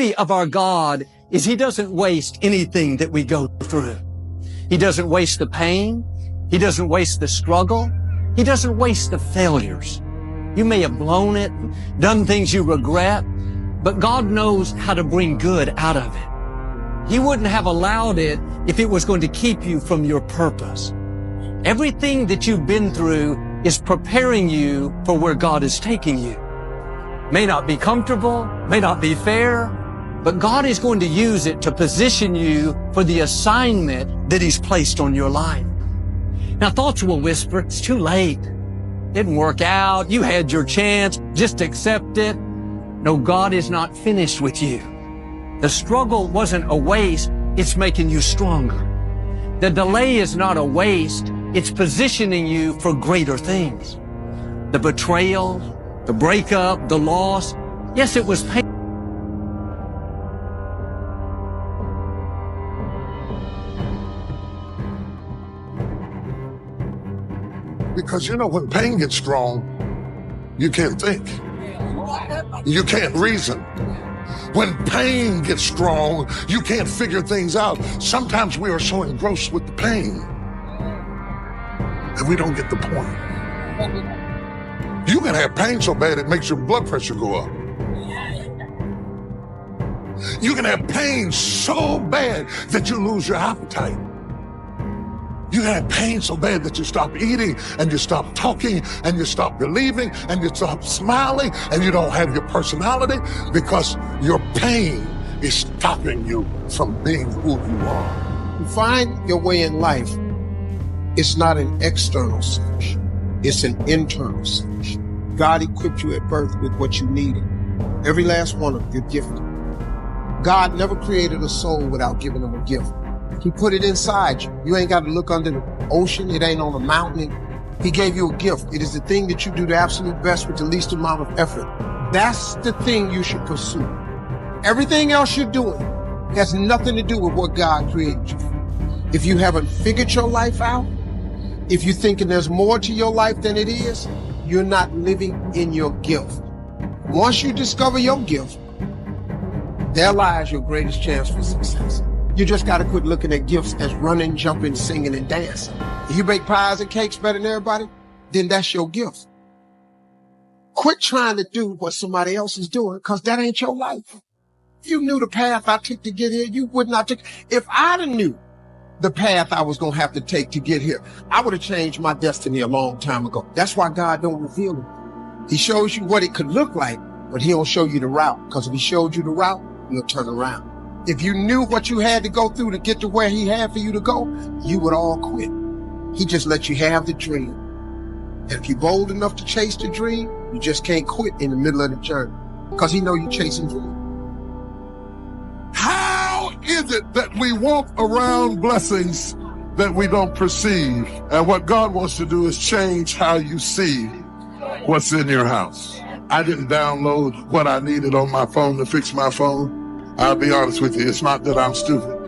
beauty of our God is He doesn't waste anything that we go through. He doesn't waste the pain. He doesn't waste the struggle. He doesn't waste the failures. You may have blown it, done things you regret, but God knows how to bring good out of it. He wouldn't have allowed it if it was going to keep you from your purpose. Everything that you've been through is preparing you for where God is taking you. May not be comfortable, may not be fair, but God is going to use it to position you for the assignment that He's placed on your life. Now, thoughts will whisper, it's too late. Didn't work out. You had your chance. Just accept it. No, God is not finished with you. The struggle wasn't a waste. It's making you stronger. The delay is not a waste. It's positioning you for greater things. The betrayal, the breakup, the loss. Yes, it was painful. Because you know, when pain gets strong, you can't think. You can't reason. When pain gets strong, you can't figure things out. Sometimes we are so engrossed with the pain that we don't get the point. You can have pain so bad it makes your blood pressure go up. You can have pain so bad that you lose your appetite. You can have pain so bad that you stop eating and you stop talking and you stop believing and you stop smiling and you don't have your personality because your pain is stopping you from being who you are. To find your way in life, it's not an external search, it's an internal search. God equipped you at birth with what you needed. Every last one of you, you're gifted. God never created a soul without giving them a gift. He put it inside you. You ain't got to look under the ocean. It ain't on a mountain. He gave you a gift. It is the thing that you do the absolute best with the least amount of effort. That's the thing you should pursue. Everything else you're doing has nothing to do with what God created you for. If you haven't figured your life out, if you're thinking there's more to your life than it is, you're not living in your gift. Once you discover your gift, there lies your greatest chance for success. You just got to quit looking at gifts as running, jumping, singing, and dancing. If you bake pies and cakes better than everybody, then that's your gift. Quit trying to do what somebody else is doing, because that ain't your life. If you knew the path I took to get here, you would not take. If I'd have knew the path I was going to have to take to get here, I would have changed my destiny a long time ago. That's why God don't reveal it. He shows you what it could look like, but He don't show you the route, because if He showed you the route, you'll turn around. If you knew what you had to go through to get to where He had for you to go, you would all quit. He just let you have the dream. And if you're bold enough to chase the dream, you just can't quit in the middle of the journey, because He know you're chasing dream. How is it that we walk around blessings that we don't perceive? And what God wants to do is change how you see what's in your house. I didn't download what I needed on my phone to fix my phone. I'll be honest with you, it's not that I'm stupid.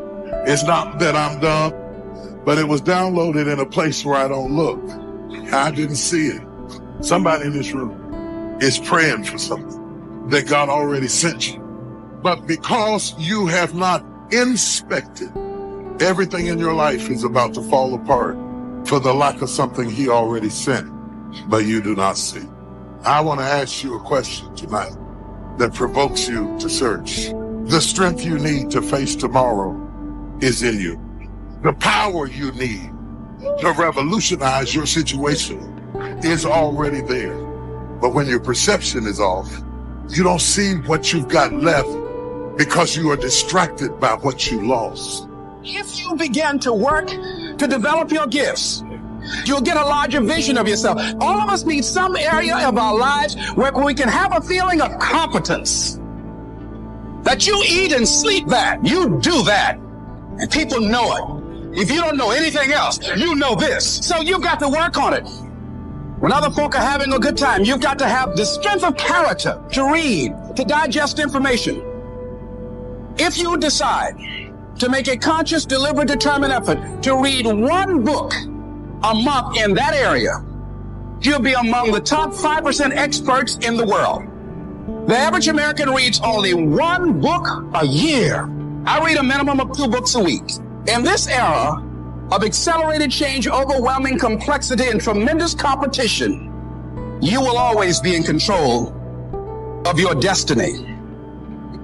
It's not that I'm dumb, but it was downloaded in a place where I don't look. I didn't see it. Somebody in this room is praying for something that God already sent you. But because you have not inspected, everything in your life is about to fall apart for the lack of something He already sent, but you do not see. I want to ask you a question tonight that provokes you to search. The strength you need to face tomorrow is in you. The power you need to revolutionize your situation is already there. But when your perception is off, you don't see what you've got left because you are distracted by what you lost. If you begin to work to develop your gifts, you'll get a larger vision of yourself. All of us need some area of our lives where we can have a feeling of competence. That you eat and sleep that, you do that, and people know it. If you don't know anything else, you know this. So you've got to work on it. When other folk are having a good time, you've got to have the strength of character to read, to digest information. If you decide to make a conscious, deliberate, determined effort to read one book a month in that area, you'll be among the top 5% experts in the world. The average American reads only one book a year. I read a minimum of 2 books a week. In this era of accelerated change, overwhelming complexity, and tremendous competition, you will always be in control of your destiny.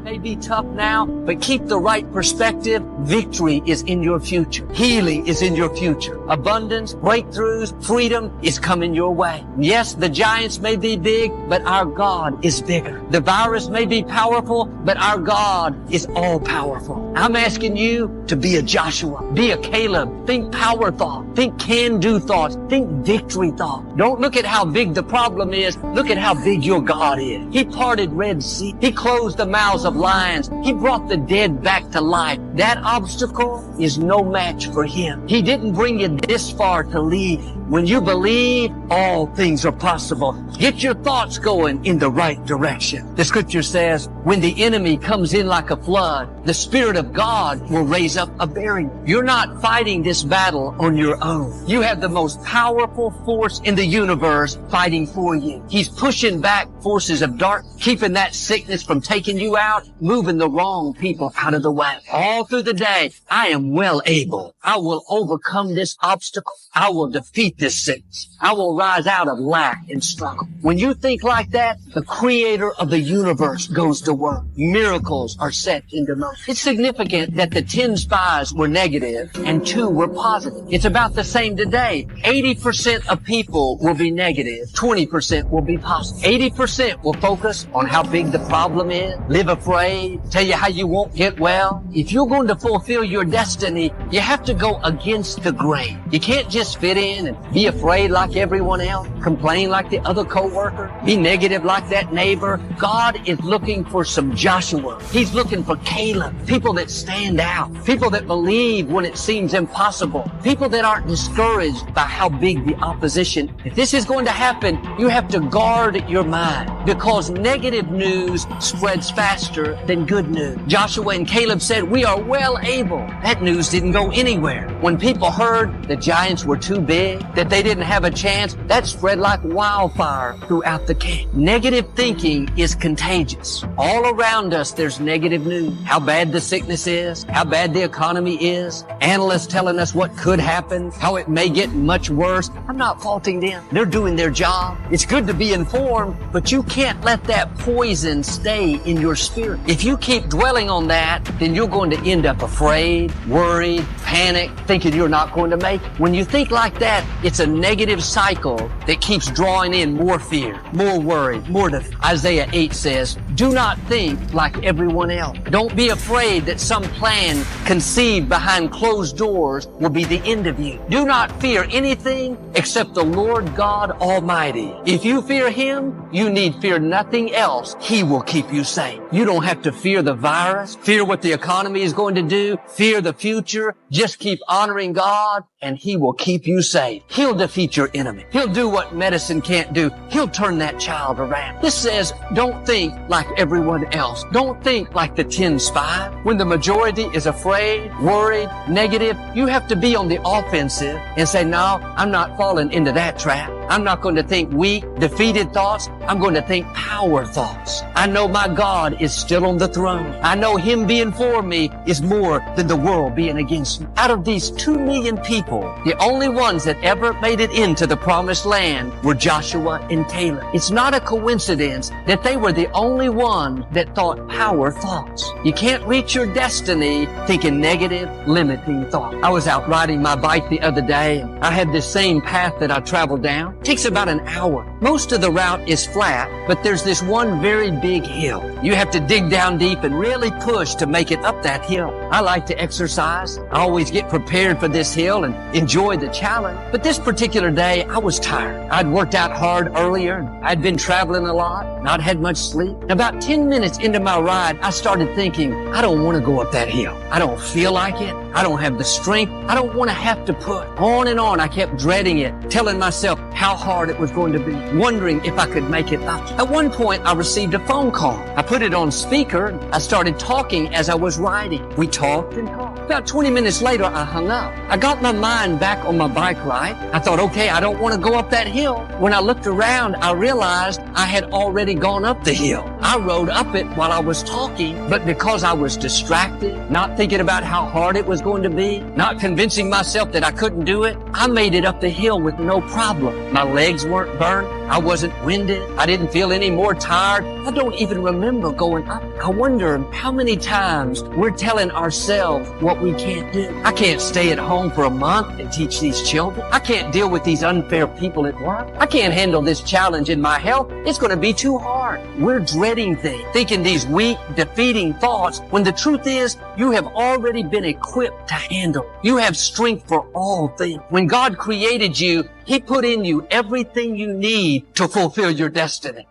May be tough now, but keep the right perspective. Victory is in your future. Healing is in your future. Abundance, breakthroughs, freedom is coming your way. Yes, the giants may be big, but our God is bigger. The virus may be powerful, but our God is all powerful. I'm asking you to be a Joshua, be a Caleb. Think power thought, think can-do thoughts, think victory thought. Don't look at how big the problem is. Look at how big your God is. He parted Red Sea. He closed the mouths of lions. He brought the dead back to life. That obstacle is no match for Him. He didn't bring you this far to leave. When you believe, all things are possible. Get your thoughts going in the right direction. The scripture says, when the enemy comes in like a flood, the Spirit of God will raise up a barrier. You're not fighting this battle on your own. You have the most powerful force in the universe fighting for you. He's pushing back forces of darkness, keeping that sickness from taking you out, moving the wrong people out of the way. All through the day, I am well able. I will overcome this obstacle. I will defeat this sickness. I will rise out of lack and struggle. When you think like that, the creator of the universe goes to work. Miracles are set into motion. It's significant that the 10 spies were negative and 2 were positive. It's about the same today. 80% of people will be negative. 20% will be positive. 80% will focus on how big the problem is, live afraid, tell you how you won't get well. If you're going to fulfill your destiny, you have to go against the grain. You can't just fit in and be afraid like everyone else, complain like the other coworker, be negative like that neighbor. God is looking for some Joshua. He's looking for Caleb, people that stand out, people that believe when it seems impossible, people that aren't discouraged by how big the opposition. If this is going to happen, you have to guard your mind, because negative news spreads faster than good news. Joshua and Caleb said, we are well able. That news didn't go anywhere. When people heard the giants were too big, that they didn't have a chance, that spread like wildfire throughout the camp. Negative thinking is contagious. All around us, there's negative news. How bad the sickness is, how bad the economy is, analysts telling us what could happen, how it may get much worse. I'm not faulting them. They're doing their job. It's good to be informed, but you can't let that poison stay in your spirit. If you keep dwelling on that, then you're going to end up afraid, worried, panicked, thinking you're not going to make it. When you think like that, it's a negative cycle that keeps drawing in more fear, more worry, more defeat. Isaiah 8 says, do not think like everyone else. Don't be afraid that some plan conceived behind closed doors will be the end of you. Do not fear anything except the Lord God Almighty. If you fear Him, you need fear nothing else. He will keep you safe. You don't have to fear the virus, fear what the economy is going to do, fear the future. Just keep honoring God and He will keep you safe. He'll defeat your enemy. He'll do what medicine can't do. He'll turn that child around. This says, don't think like everyone else. Don't think like the 10 spies. When the majority is afraid, worried, negative, you have to be on the offensive and say, no, I'm not falling into that trap. I'm not going to think weak, defeated thoughts. I'm going to think power thoughts. I know my God is still on the throne. I know Him being for me is more than the world being against me. Out of these 2 million people, the only ones that ever made it into the promised land were Joshua and Caleb. It's not a coincidence that they were the only one that thought power thoughts. You can't reach your destiny thinking negative, limiting thoughts. I was out riding my bike the other day, and I had this same path that I traveled down. It takes about an hour. Most of the route is flat, but there's this one very big hill. You have to dig down deep and really push to make it up that hill. I like to exercise. I always get prepared for this hill and enjoy the challenge. But this particular day, I was tired. I'd worked out hard earlier. I'd been traveling a lot, not had much sleep. And about 10 minutes into my ride, I started thinking, I don't want to go up that hill. I don't feel like it. I don't have the strength. I don't want to have to push. On and on, I kept dreading it, telling myself how hard it was going to be, wondering if I could make it up. At one point, I received a phone call. I put it on speaker. I started talking as I was riding. We talked and talked. About 20 minutes later, I hung up. I got my mind back on my bike ride. I thought, okay, I don't want to go up that hill. When I looked around, I realized I had already gone up the hill. I rode up it while I was talking, but because I was distracted, not thinking about how hard it was going to be, not convincing myself that I couldn't do it, I made it up the hill with no problem. My legs weren't burned. I wasn't winded. I didn't feel any more tired. I don't even remember going up. I wonder how many times we're telling ourselves what we can't do. I can't stay at home for a month and teach these children. I can't deal with these unfair people at work. I can't handle this challenge in my health. It's going to be too hard. We're dreading things, thinking these weak, defeating thoughts, when the truth is you have already been equipped to handle. You have strength for all things. When God created you, He put in you everything you need to fulfill your destiny.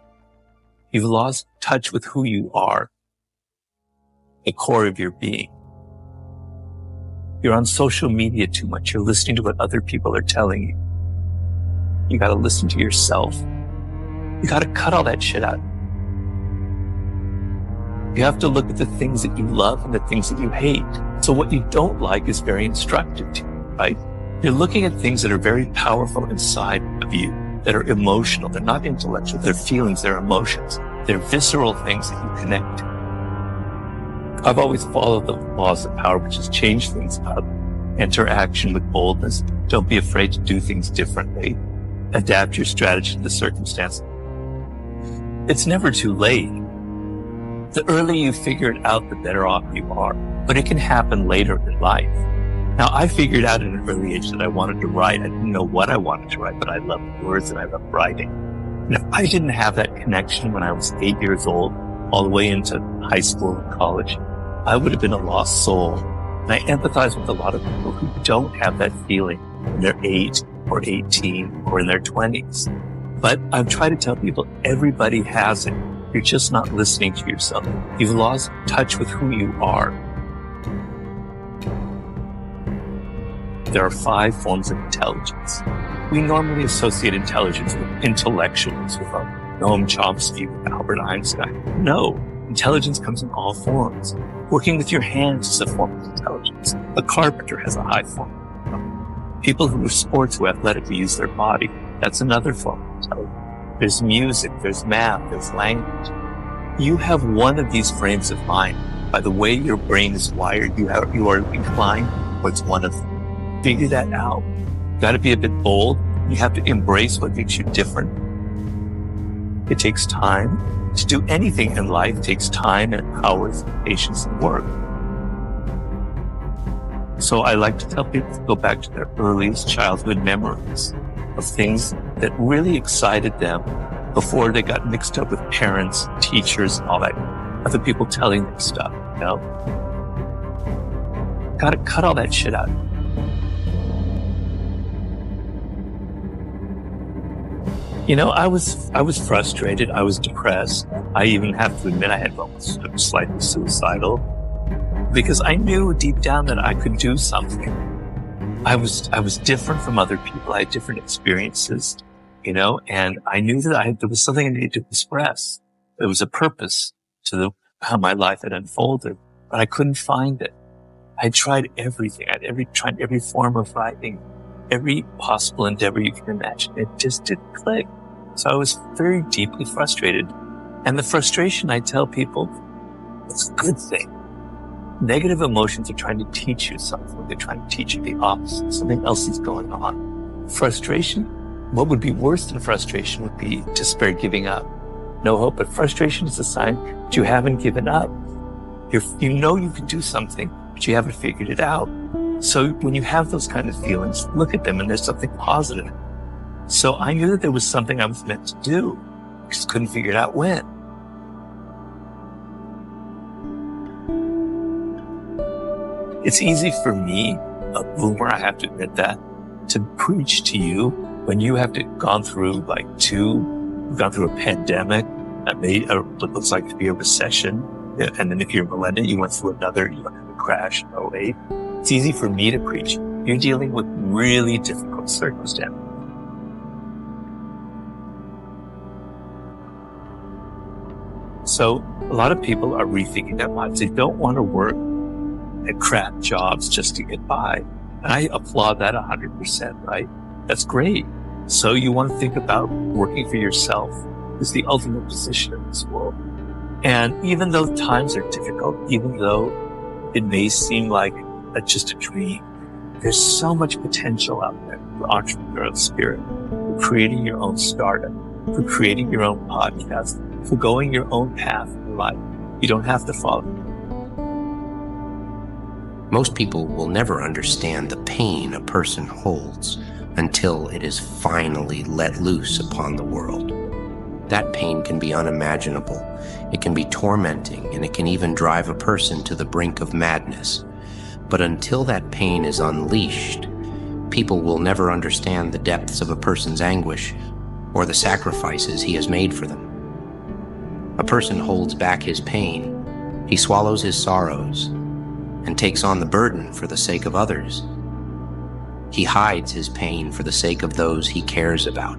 You've lost touch with who you are, the core of your being. You're on social media too much. You're listening to what other people are telling you. You got to listen to yourself. You got to cut all that shit out. You have to look at the things that you love and the things that you hate. So what you don't like is very instructive to you, right? You're looking at things that are very powerful inside of you, that are emotional. They're not intellectual. They're feelings. They're emotions. They're visceral things that you connect to. I've always followed the laws of power, which is change things up. Enter action with boldness. Don't be afraid to do things differently. Adapt your strategy to the circumstance. It's never too late. The earlier you figure it out, the better off you are. But it can happen later in life. Now, I figured out at an early age that I wanted to write. I didn't know what I wanted to write, but I loved words and I loved writing. And if I didn't have that connection when I was 8 years old, all the way into high school and college, I would have been a lost soul. And I empathize with a lot of people who don't have that feeling when they're 8 or 18 or in their 20s. But I've tried to tell people everybody has it. You're just not listening to yourself. You've lost touch with who you are. There are 5 forms of intelligence. We normally associate intelligence with intellectuals, with Noam Chomsky, with Albert Einstein. No, intelligence comes in all forms. Working with your hands is a form of intelligence. A carpenter has a high form. People who are sports, who athletically use their body, that's another form of intelligence. There's music, there's math, there's language. You have one of these frames of mind. By the way your brain is wired, you are inclined towards one of them. Figure that out. You got to be a bit bold. You have to embrace what makes you different. It takes time. To do anything in life takes time and hours, patience, and work. So I like to tell people to go back to their earliest childhood memories of things that really excited them before they got mixed up with parents, teachers, and all that, other people telling them stuff, you know? Got to cut all that shit out. You know, I was frustrated. I was depressed. I even have to admit I had almost slightly suicidal because I knew deep down that I could do something. I was different from other people. I had different experiences, you know, and I knew that there was something I needed to express. There was a purpose to how my life had unfolded, but I couldn't find it. I tried everything. Tried every form of writing, every possible endeavor you can imagine. It just didn't click. So I was very deeply frustrated. And the frustration, I tell people, it's a good thing. Negative emotions are trying to teach you something. They're trying to teach you the opposite. Something else is going on. Frustration, what would be worse than frustration would be despair, giving up. No hope, but frustration is a sign that you haven't given up. You know you can do something, but you haven't figured it out. So when you have those kind of feelings, look at them and there's something positive. So I knew that there was something I was meant to do. I just couldn't figure it out when. It's easy for me, a boomer, I have to admit that, to preach to you when you have gone through a pandemic that made what looks like to be a recession. And then if you're a millennial, you went through another crash in 2008. It's easy for me to preach. You're dealing with really difficult circumstances. So a lot of people are rethinking their lives. They don't want to work at crap jobs just to get by. And I applaud that 100%, right? That's great. So you want to think about working for yourself is the ultimate position in this world. And even though times are difficult, even though it may seem like just a dream, there's so much potential out there for entrepreneurial spirit, for creating your own startup, for creating your own podcast, for going your own path in life. You don't have to follow. Most people will never understand the pain a person holds until it is finally let loose upon the world. That pain can be unimaginable. It can be tormenting, and it can even drive a person to the brink of madness. But until that pain is unleashed, people will never understand the depths of a person's anguish or the sacrifices he has made for them. A person holds back his pain. He swallows his sorrows and takes on the burden for the sake of others. He hides his pain for the sake of those he cares about.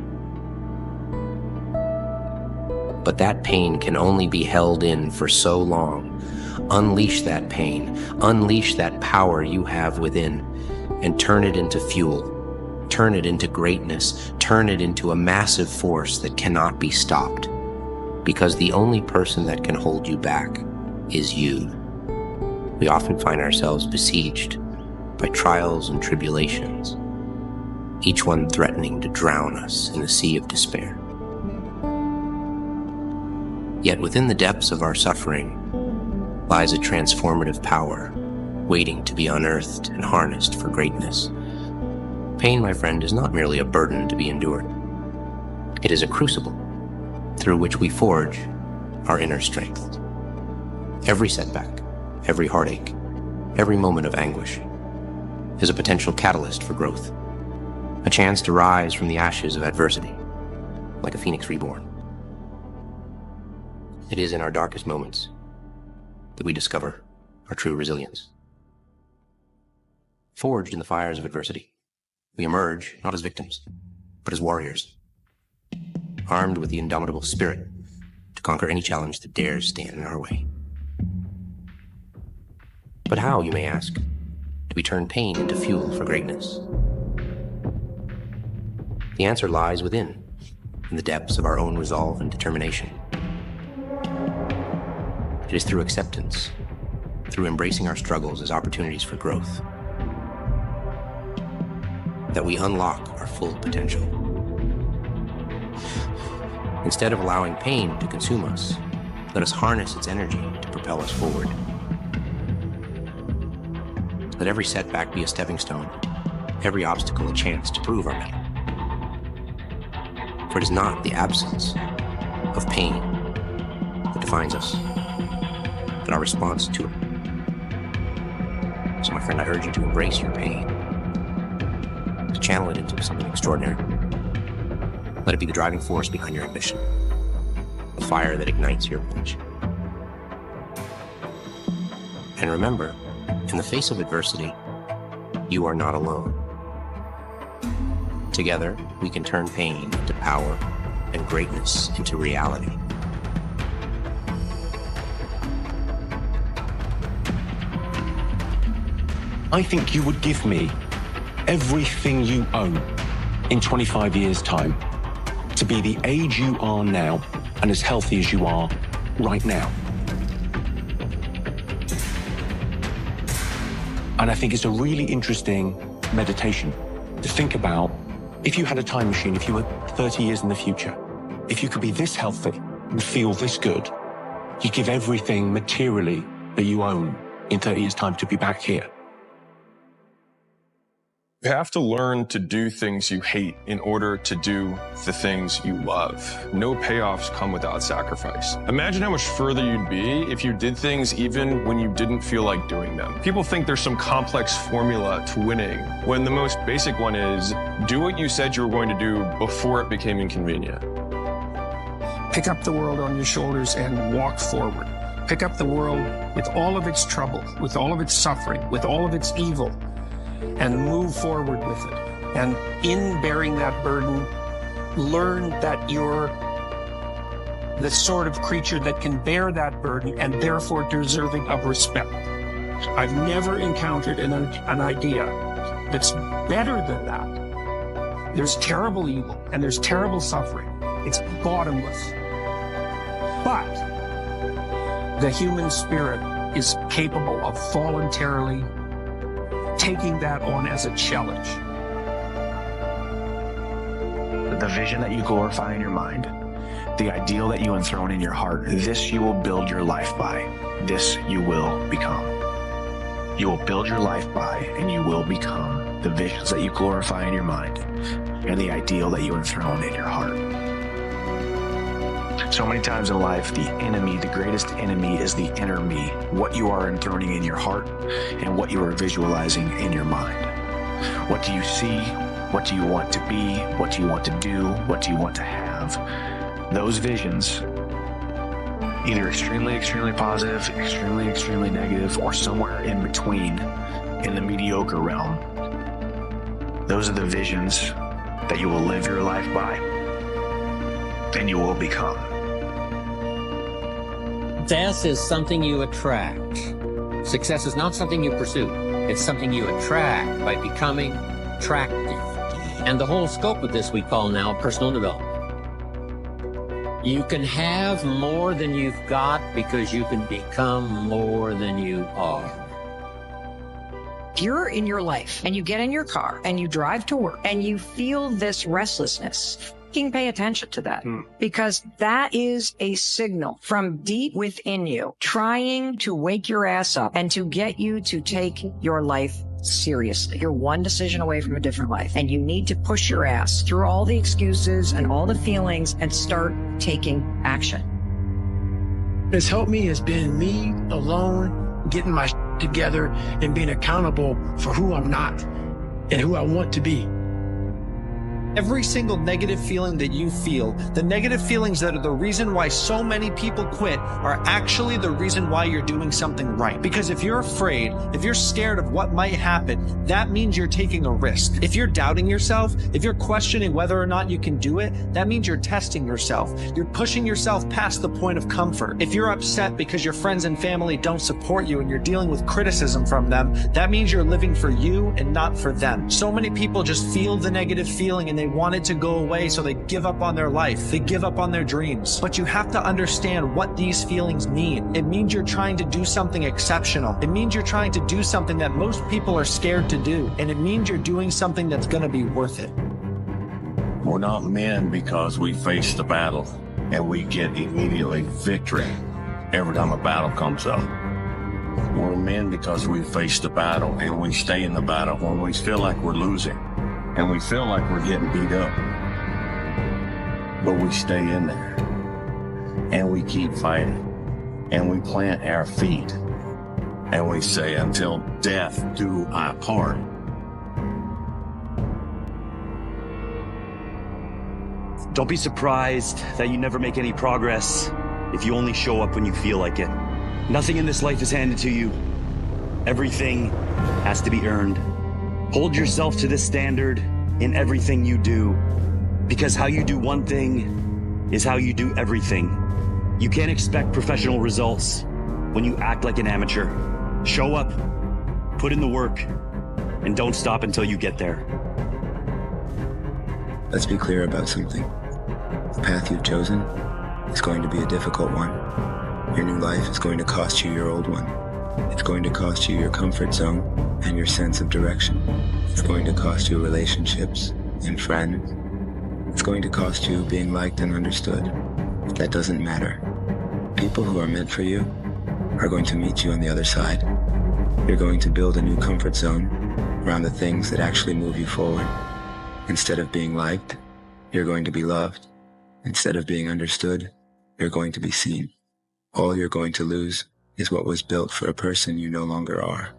But that pain can only be held in for so long. Unleash that pain, unleash that power you have within, and turn it into fuel. Turn it into greatness. Turn it into a massive force that cannot be stopped. Because the only person that can hold you back is you. We often find ourselves besieged by trials and tribulations, each one threatening to drown us in a sea of despair. Yet within the depths of our suffering lies a transformative power waiting to be unearthed and harnessed for greatness. Pain, my friend, is not merely a burden to be endured. It is a crucible through which we forge our inner strength. Every setback, every heartache, every moment of anguish is a potential catalyst for growth, a chance to rise from the ashes of adversity, like a phoenix reborn. It is in our darkest moments that we discover our true resilience. Forged in the fires of adversity, we emerge not as victims, but as warriors, armed with the indomitable spirit to conquer any challenge that dares stand in our way. But how, you may ask, do we turn pain into fuel for greatness? The answer lies within, in the depths of our own resolve and determination. It is through acceptance, through embracing our struggles as opportunities for growth, that we unlock our full potential. Instead of allowing pain to consume us, let us harness its energy to propel us forward. Let every setback be a stepping stone, every obstacle a chance to prove our mettle. For it is not the absence of pain that defines us, but our response to it. So, my friend, I urge you to embrace your pain, to channel it into something extraordinary. Let it be the driving force behind your ambition, the fire that ignites your potential. And remember, in the face of adversity, you are not alone. Together, we can turn pain into power and greatness into reality. I think you would give me everything you own in 25 years' time to be the age you are now and as healthy as you are right now. And I think it's a really interesting meditation to think about if you had a time machine, if you were 30 years in the future, if you could be this healthy and feel this good, you give everything materially that you own in 30 years' time to be back here. You have to learn to do things you hate in order to do the things you love. No payoffs come without sacrifice. Imagine how much further you'd be if you did things even when you didn't feel like doing them. People think there's some complex formula to winning, when the most basic one is do what you said you were going to do before it became inconvenient. Pick up the world on your shoulders and walk forward. Pick up the world with all of its trouble, with all of its suffering, with all of its evil, and move forward with it. And in bearing that burden, learn that you're the sort of creature that can bear that burden and therefore deserving of respect. I've never encountered an idea that's better than that. There's terrible evil and there's terrible suffering. It's bottomless. But The human spirit is capable of voluntarily taking that on as a challenge. The vision that you glorify in your mind, the ideal that you enthrone in your heart, this you will build your life by. This you will become. You will build your life by, and you will become the visions that you glorify in your mind and the ideal that you enthrone in your heart. So many times in life, the enemy, the greatest enemy, is the inner me, what you are enthroning in your heart and what you are visualizing in your mind. What do you see? What do you want to be? What do you want to do? What do you want to have? Those visions, either extremely, extremely positive, extremely, extremely negative, or somewhere in between in the mediocre realm, those are the visions that you will live your life by and you will become. Success is something you attract. Success is not something you pursue. It's something you attract by becoming attractive. And the whole scope of this we call now personal development. You can have more than you've got because you can become more than you are. You're in your life and you get in your car and you drive to work and you feel this restlessness. You can pay attention to that because that is a signal from deep within you trying to wake your ass up and to get you to take your life seriously. You're one decision away from a different life, and you need to push your ass through all the excuses and all the feelings and start taking action. What has helped me has been me alone, getting my together and being accountable for who I'm not and who I want to be. Every single negative feeling that you feel, the negative feelings that are the reason why so many people quit, are actually the reason why you're doing something right. Because if you're afraid, if you're scared of what might happen, that means you're taking a risk. If you're doubting yourself, if you're questioning whether or not you can do it, that means you're testing yourself. You're pushing yourself past the point of comfort. If you're upset because your friends and family don't support you and you're dealing with criticism from them, that means you're living for you and not for them. So many people just feel the negative feeling and they want it to go away, so they give up on their life. They give up on their dreams. But you have to understand what these feelings mean. It means you're trying to do something exceptional. It means you're trying to do something that most people are scared to do. And it means you're doing something that's going to be worth it. We're not men because we face the battle and we get immediately victory every time a battle comes up. We're men because we face the battle and we stay in the battle when we feel like we're losing. And we feel like we're getting beat up, but we stay in there and we keep fighting and we plant our feet and we say, until death do our part. Don't be surprised that you never make any progress if you only show up when you feel like it. Nothing in this life is handed to you. Everything has to be earned. Hold yourself to this standard in everything you do, because how you do one thing is how you do everything. You can't expect professional results when you act like an amateur. Show up, put in the work, and don't stop until you get there. Let's be clear about something. The path you've chosen is going to be a difficult one. Your new life is going to cost you your old one. It's going to cost you your comfort zone and your sense of direction. It's going to cost you relationships and friends. It's going to cost you being liked and understood. That doesn't matter. People who are meant for you are going to meet you on the other side. You're going to build a new comfort zone around the things that actually move you forward. Instead of being liked, you're going to be loved. Instead of being understood, you're going to be seen. All you're going to lose is what was built for a person you no longer are.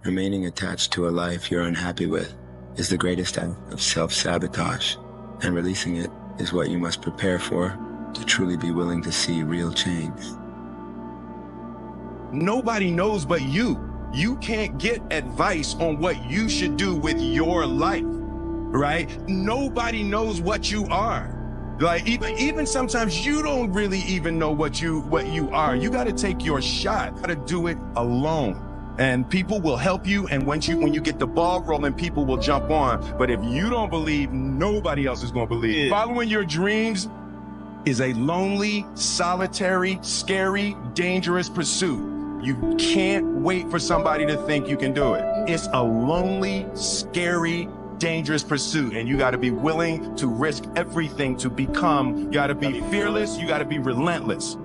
Remaining attached to a life you're unhappy with is the greatest act of self-sabotage, and releasing it is what you must prepare for to truly be willing to see real change. Nobody knows but you. You can't get advice on what you should do with your life, right? Nobody knows what you are. Like even sometimes you don't really even know what you are. You got to take your shot. You got to do it alone. And people will help you, and when you get the ball rolling, people will jump on. But if you don't believe, nobody else is going to believe. Following your dreams is a lonely, solitary, scary, dangerous pursuit. You can't wait for somebody to think you can do it. It's a lonely, scary, dangerous pursuit, and you got to be willing to risk everything to become. You got to be fearless. You got to be relentless.